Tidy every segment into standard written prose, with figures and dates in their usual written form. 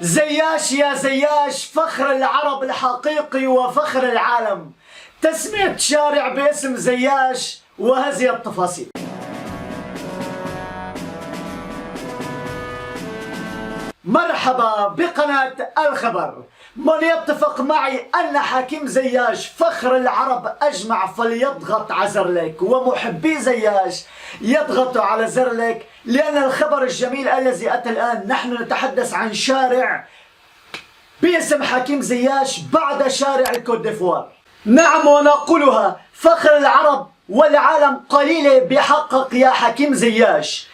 زياش يا زياش، فخر العرب الحقيقي وفخر العالم. تسمية شارع باسم زياش وهذه التفاصيل. مرحبا بقناة الخبر. من يتفق معي أن حكيم زياش فخر العرب أجمع فليضغط على زرلك، ومحبي زياش يضغطوا على زرلك، لأن الخبر الجميل الذي أتى الآن نحن نتحدث عن شارع باسم حكيم زياش بعد شارع الكوت ديفوار. نعم، ونقولها فخر العرب والعالم قليلة بحقك يا حكيم زياش.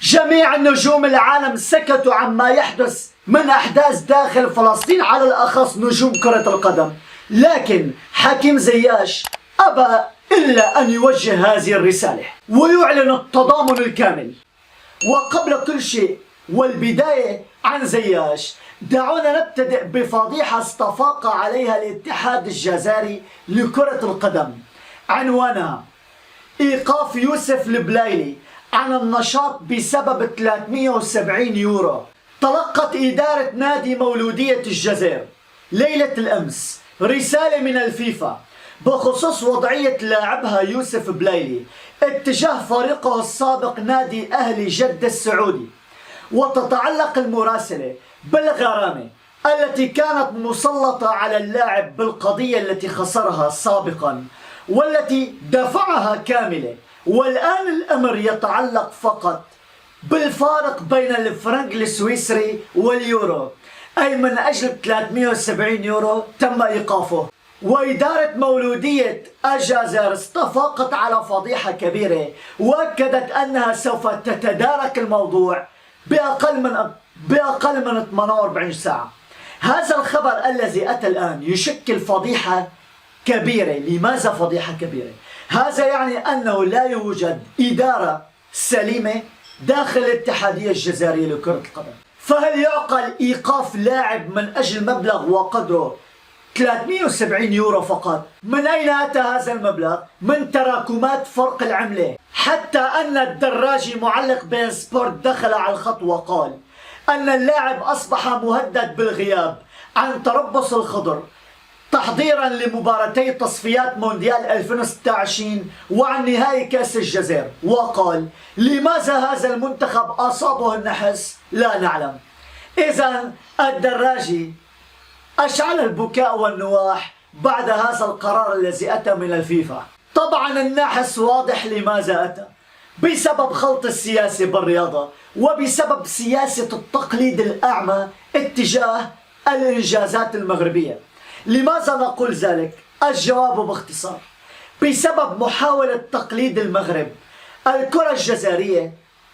جميع نجوم العالم سكتوا عما يحدث من أحداث داخل فلسطين، على الأخص نجوم كرة القدم، لكن حكيم زياش أبى إلا أن يوجه هذه الرسالة ويعلن التضامن الكامل. وقبل كل شيء والبداية عن زياش، دعونا نبتدئ بفضيحة استفاق عليها الاتحاد الجزائري لكرة القدم، عنوانها إيقاف يوسف البلايلي عن النشاط بسبب 370 يورو. تلقت إدارة نادي مولودية الجزائر ليلة الأمس رسالة من الفيفا بخصوص وضعية لاعبها يوسف بلايلي اتجاه فريقه السابق نادي أهلي جدة السعودي، وتتعلق المراسلة بالغرامة التي كانت مسلطة على اللاعب بالقضية التي خسرها سابقا والتي دفعها كاملة، والآن الأمر يتعلق فقط بالفارق بين الفرنك السويسري واليورو، أي من أجل 370 يورو تم إيقافه. وإدارة مولودية الجزائر استفاقت على فضيحة كبيرة، وأكدت أنها سوف تتدارك الموضوع بأقل من 48 ساعة. هذا الخبر الذي أتى الآن يشكل فضيحة كبيرة. لماذا فضيحة كبيرة؟ هذا يعني أنه لا يوجد إدارة سليمة داخل الاتحادية الجزائرية لكرة القدم. فهل يعقل إيقاف لاعب من أجل مبلغ وقدره 370 يورو فقط؟ من أين أتى هذا المبلغ؟ من تراكمات فرق العملة، حتى أن الدراجي معلق بين سبورت دخل على الخط وقال أن اللاعب أصبح مهدد بالغياب عن تربص الخضر تحضيرا لمباراتي تصفيات مونديال 2026 وعن نهائي كأس الجزائر، وقال لماذا هذا المنتخب أصابه النحس لا نعلم. إذن الدراجي أشعل البكاء والنواح بعد هذا القرار الذي أتى من الفيفا. طبعا النحس واضح لماذا أتى، بسبب خلط السياسة بالرياضة وبسبب سياسة التقليد الأعمى اتجاه الإنجازات المغربية. لماذا نقول ذلك؟ الجواب باختصار: بسبب محاولة تقليد المغرب. الكرة الجزائرية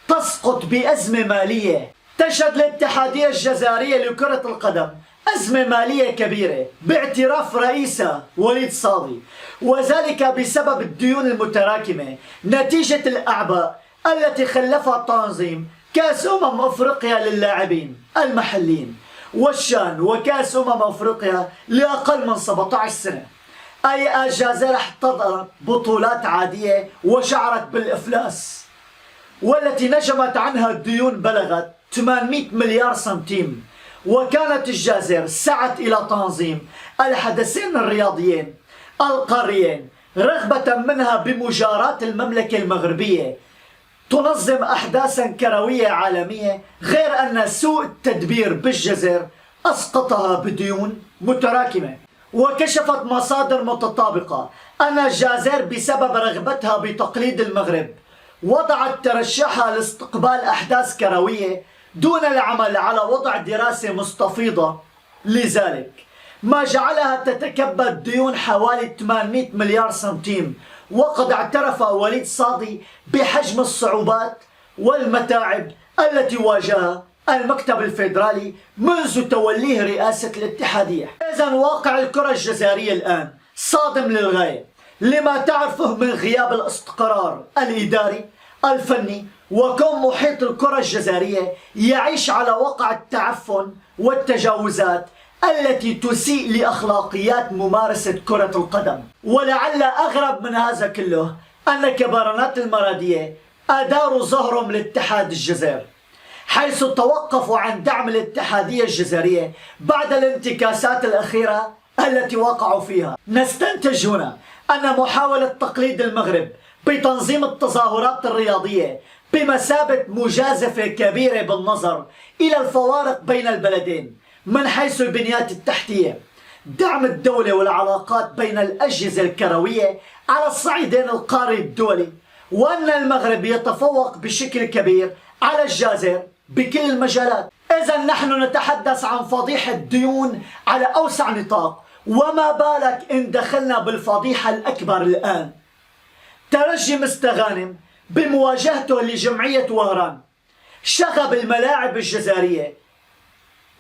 تسقط بأزمة مالية، تشهد الاتحادية الجزائرية لكرة القدم أزمة مالية كبيرة باعتراف رئيسها وليد صادي، وذلك بسبب الديون المتراكمة نتيجة الأعباء التي خلفها تنظيم كأس أفريقيا للاعبين المحليين والشان وكأس أفريقيا لأقل من 17 سنة. أي الجزائر احتضنت بطولات عادية وشعرت بالإفلاس، والتي نجمت عنها الديون بلغت 800 مليار سنتيم. وكانت الجزائر سعت إلى تنظيم الحدثين الرياضيين القاريين رغبة منها بمجاراة المملكة المغربية تنظم أحداثا كروية عالمية، غير أن سوء التدبير بالجزائر أسقطها بديون متراكمة. وكشفت مصادر متطابقة أن الجزائر بسبب رغبتها بتقليد المغرب وضعت ترشحها لاستقبال أحداث كروية دون العمل على وضع دراسة مستفيضة لذلك، ما جعلها تتكبد ديون حوالي 800 مليار سنتيم. وقد اعترف وليد صادي بحجم الصعوبات والمتاعب التي واجهها المكتب الفيدرالي منذ توليه رئاسة الاتحادية. إذن واقع الكرة الجزائرية الآن صادم للغاية لما تعرفه من غياب الاستقرار الإداري الفني، وكون محيط الكرة الجزائرية يعيش على وقع التعفن والتجاوزات التي تسيء لأخلاقيات ممارسة كرة القدم. ولعل أغرب من هذا كله أن كبرنات المرادية أداروا ظهرهم لاتحاد الجزائر، حيث توقفوا عن دعم الاتحادية الجزائرية بعد الانتكاسات الأخيرة التي وقعوا فيها. نستنتج هنا أن محاولة تقليد المغرب بتنظيم التظاهرات الرياضية بمثابة مجازفة كبيرة بالنظر إلى الفوارق بين البلدين من حيث البنيات التحتية، دعم الدولة والعلاقات بين الأجهزة الكروية على الصعيدين القاري الدولي، وأن المغرب يتفوق بشكل كبير على الجزائر بكل المجالات. إذا نحن نتحدث عن فضيحة ديون على أوسع نطاق، وما بالك إن دخلنا بالفضيحة الأكبر الآن. ترجي مستغانم بمواجهته لجمعية وهران شغب الملاعب الجزائرية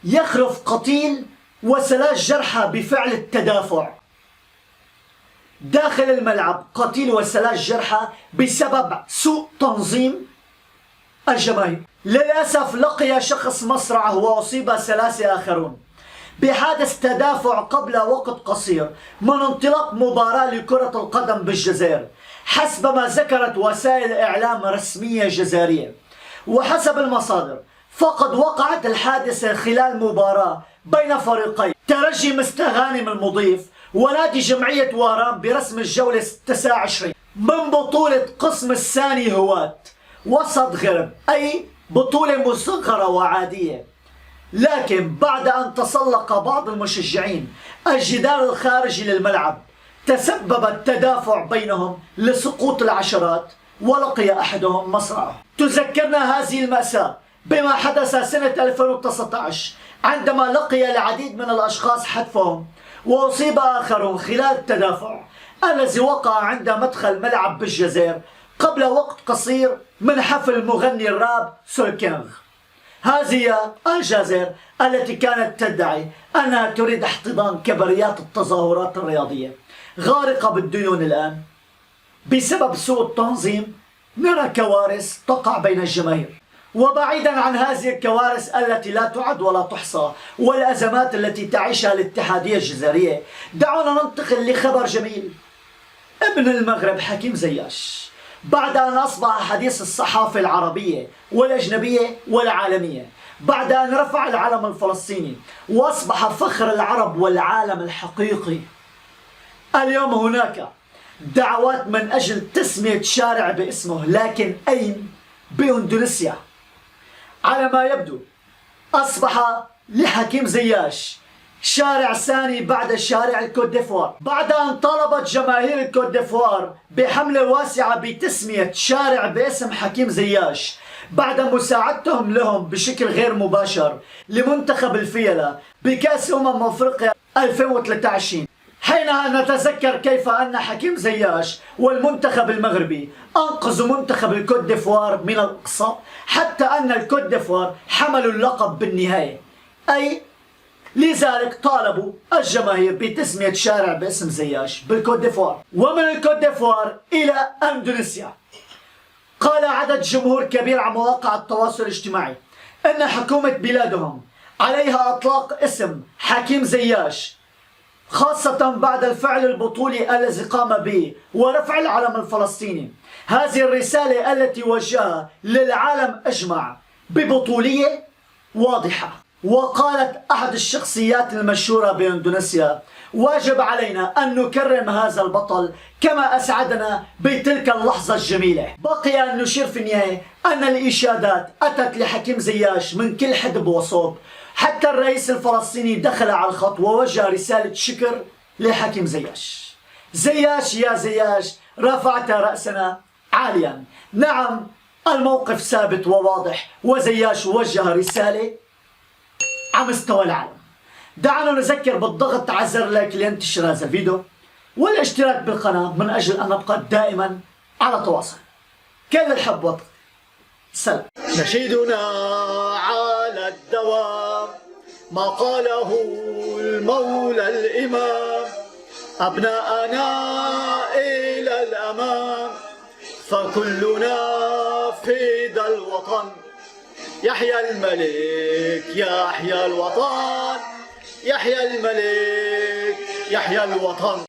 يخلف قتيل وثلاث جرحى بفعل التدافع. داخل الملعب قتيل وثلاث جرحى بسبب سوء تنظيم الجماهير. للأسف لقي شخص مصرعه وأصيب ثلاثة آخرون بحادث تدافع قبل وقت قصير من انطلاق مباراة لكرة القدم بالجزائر حسب ما ذكرت وسائل إعلام رسمية جزائرية. وحسب المصادر فقد وقعت الحادثة خلال مباراة بين فريقين ترجي مستغانم المضيف ونادي جمعية وهران برسم الجولة 29 من بطولة قسم الثاني هواة وسط غرب، أي بطولة مصغرة وعادية. لكن بعد أن تسلق بعض المشجعين الجدار الخارجي للملعب تسبب التدافع بينهم لسقوط العشرات ولقي أحدهم مصرعه. تذكرنا هذه المأساة بما حدث سنة 2019 عندما لقي العديد من الأشخاص حتفهم وأصيب آخرون خلال التدافع الذي وقع عند مدخل ملعب بالجزائر قبل وقت قصير من حفل مغني الراب سولكينغ. هذه الجزائر التي كانت تدعي أنها تريد احتضان كبريات التظاهرات الرياضية غارقة بالديون الآن بسبب سوء التنظيم. نرى كوارث تقع بين الجماهير. وبعيدا عن هذه الكوارث التي لا تعد ولا تحصى والأزمات التي تعيشها الاتحادية الجزائرية، دعونا ننتقل لخبر جميل. ابن المغرب حكيم زياش بعد أن أصبح حديث الصحافة العربية والأجنبية والعالمية، بعد أن رفع العلم الفلسطيني وأصبح فخر العرب والعالم الحقيقي، اليوم هناك دعوات من أجل تسمية شارع باسمه، لكن أين؟ بإندونيسيا. على ما يبدو أصبح لحكيم زياش شارع ثاني بعد شارع الكوت ديفوار، بعد أن طالبت جماهير الكوت ديفوار بحملة واسعة بتسمية شارع باسم حكيم زياش بعد مساعدتهم لهم بشكل غير مباشر لمنتخب الفيلة بكأس أفريقيا 2023. حينها نتذكر كيف أن حكيم زياش والمنتخب المغربي أنقذوا منتخب الكوت ديفوار من الإقصاء، حتى أن الكوت ديفوار حملوا اللقب بالنهاية. أي لذلك طالبوا الجماهير بتسمية شارع باسم زياش بالكوت ديفوار. ومن الكوت ديفوار إلى أندونيسيا، قال عدد جمهور كبير على مواقع التواصل الاجتماعي أن حكومة بلادهم عليها إطلاق اسم حكيم زياش، خاصة بعد الفعل البطولي الذي قام به ورفع العلم الفلسطيني. هذه الرسالة التي وجهها للعالم أجمع ببطولية واضحة. وقالت أحد الشخصيات المشهورة بإندونيسيا: واجب علينا أن نكرم هذا البطل كما أسعدنا بتلك اللحظة الجميلة. بقي أن نشير في النهاية أن الإشادات أتت لحكيم زياش من كل حدب وصوب، حتى الرئيس الفلسطيني دخل على الخط ووجه رسالة شكر لحكيم زياش. زياش يا زياش رفعت رأسنا عاليا. نعم، الموقف ثابت وواضح، وزياش وجه رسالة على مستوى العالم. دعنا نذكر بالضغط على زر لايك لينتشر هذا الفيديو والاشتراك بالقناة من أجل أن نبقى دائما على تواصل. كل الحب والتقدير. سلام. نشيدنا على الدوام ما قاله المولى الإمام، أبناءنا إلى الأمام فكلنا فدى الوطن. يحيى الملك يحيى الوطن، يحيى الملك يحيى الوطن.